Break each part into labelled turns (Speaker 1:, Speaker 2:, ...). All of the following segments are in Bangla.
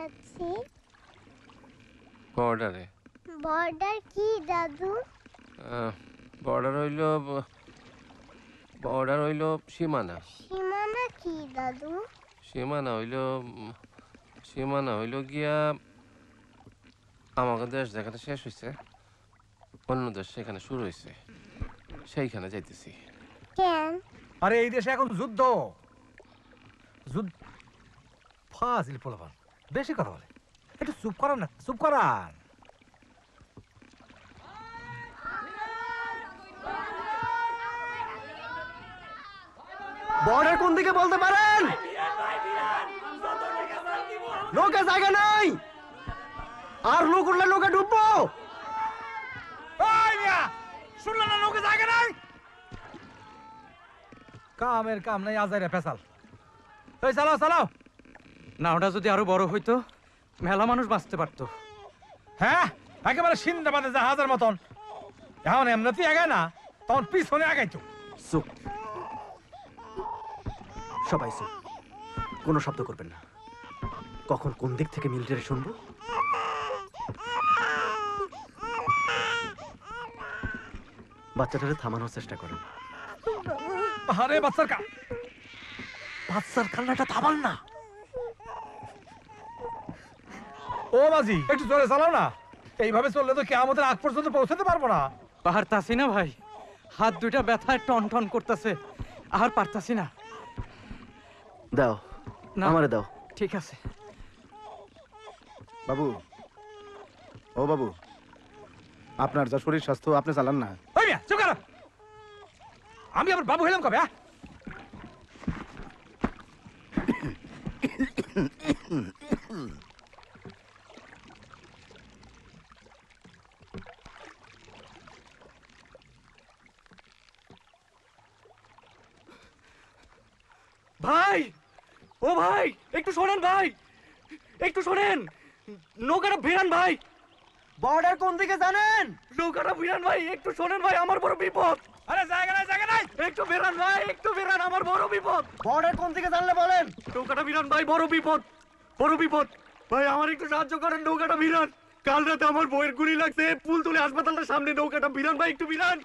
Speaker 1: যাচ্ছি।
Speaker 2: বর্ডারে?
Speaker 1: বর্ডার কি দাদু?
Speaker 2: বর্ডার হইল সীমানা।
Speaker 1: সীমানা কি দাদু?
Speaker 2: সীমানা হইল গিয়া আমাদের দেশ যেখানে শেষ হয়েছে অন্য দেশ সেখানে শুরু হয়েছে, সেইখানে যাইতেছি।
Speaker 1: কেন?
Speaker 3: আরে এই দেশে এখন যুদ্ধ। ফাজিল পোলাপান বেশি কথা বলে, একটু চুপ করান না, চুপ করান।
Speaker 4: বর্ডার কোন দিকে বলতে পারেন? নৌকা জায়গা নাই, আর লোক উঠলে নৌকা ডুববো।
Speaker 3: শুনলেন না, নৌকা জায়গা নাই। কামের কাম নাই, আজাইরা ফেসাল। এই চালাও চালাও।
Speaker 5: নাওটা যদি আরো বড় হইতো মেলা মানুষ বাঁচতে পারতো।
Speaker 3: হ্যাঁ, একেবারে সিন্দাবাদে জাহাজের মতন। এখন এমনিতেই আগায় না, তখন পিছনে আগাইতো।
Speaker 4: চুপ, সবাই চুপ, কোনো শব্দ করবেন না। কখন কোন দিক থেকে মিলিটারি শুনবো। বাচ্চাটারে থামানোর চেষ্টা করেন।
Speaker 3: আরে বাচ্চার কান্নাটা থামান না। ও মাঝি, একটু জোরে চালাও না। এইভাবে চললে তো কিয়ামতের আগ পর্যন্ত পৌঁছাতে পারবো না।
Speaker 5: পারতাছি না ভাই, হাত দুইটা ব্যথায় টন টন করতেছে, আর পারতাছি না।
Speaker 4: দাও, আমারে দাও।
Speaker 5: ঠিক আছে
Speaker 6: বাবু। ও বাবু, আপনার যা শরীর স্বাস্থ্য আপনি চালান না।
Speaker 3: ওই মিয়া চুপ করো। আমি আবার বাবু হইলাম কবে?
Speaker 5: ভাই, ও ভাই, একটু শোনেন ভাই, একটু শোনেন। নৌকাটা ভিড়ান ভাই।
Speaker 4: বর্ডার কোন দিকে জানেন?
Speaker 5: নৌকাটা ভিড়ান ভাই, একটু শোনেন ভাই, আমার বড় বিপদ।
Speaker 3: আরে জায়গা নাই, জায়গা নাই।
Speaker 5: একটু বেরান ভাই, একটু বেরান, আমার বড় বিপদ।
Speaker 4: বর্ডার কোন দিকে জানলে বলেন।
Speaker 5: নৌকাটা ভিড়ান ভাই, বড় বিপদ, বড় বিপদ। ভাই আমার একটু সাহায্য করেন, নৌকাটা ভিড়ান। কাল রাতে আমার বউয়ের গুলি লাগছে, পুল তুলে হাসপাতালটার সামনে। নৌকাটা ভিড়ান ভাই, একটু ভিড়ান।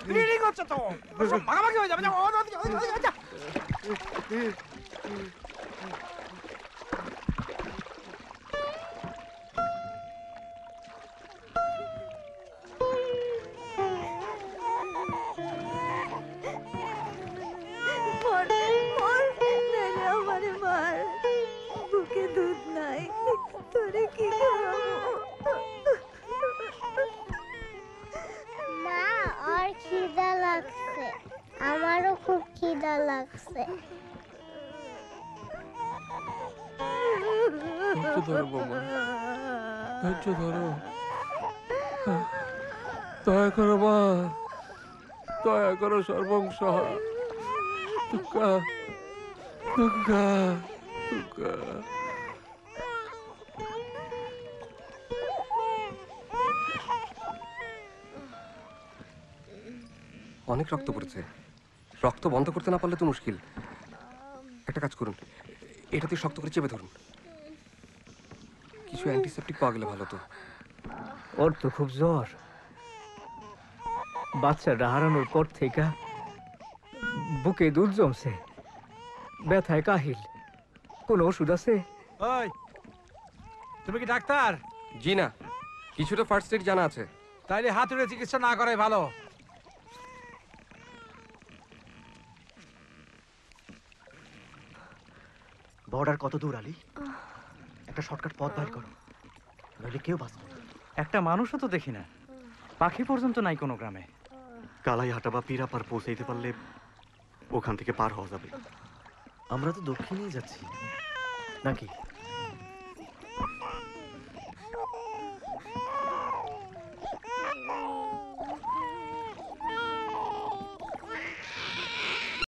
Speaker 3: ব্লিডিং হচ্ছে তো, সব ভাগাভাগি হয়ে যাবে।
Speaker 7: বুকে দুধ নাই, তোরে কি খাওয়াবো?
Speaker 1: মা, আর খিদা লাগছে। আমারও খুব খিদা লাগছে।
Speaker 2: ধৈর্য ধরো বৌমা, ধৈর্য ধরো। দয়া করো মা, দয়া করো সর্বংসহা। দুর্গা, দুর্গা, দুর্গা। অনেক রক্ত পড়েছে, রক্ত বন্ধ করতে না পারলে তো মুশকিল। একটা কাজ করুন, এটা দিয়ে শক্ত করে চেপে ধরুন। কিছু অ্যান্টিসেপটিক পাওয়া গেলে ভালো তো।
Speaker 8: ওর তো খুব জ্বর। বাচ্চাটা হারানোর পর থেকে বুকে দুধ জমছে, ব্যথায় কাহিল। কোনো ওষুধ আছে?
Speaker 3: ওই, তুমি কি ডাক্তার?
Speaker 2: জি না, কিছুটা ফার্স্ট এড জানা আছে।
Speaker 3: তাইলে হাতুড়ে চিকিৎসা না করাই ভালো।
Speaker 4: বর্ডার কত দূর আলী? একটা শর্টকাট পথ বাইর করো, নইলে কেউ বাঁচবে না।
Speaker 5: একটা মানুষও তো দেখি না, পাখি পর্যন্ত নাই কোনো গ্রামে।
Speaker 4: কালাইহাটা বা পিরাপার পৌঁছাইতে পারলে ওখান থেকে পার হওয়া যাবে। আমরা তো দক্ষিণেই যাচ্ছি নাকি?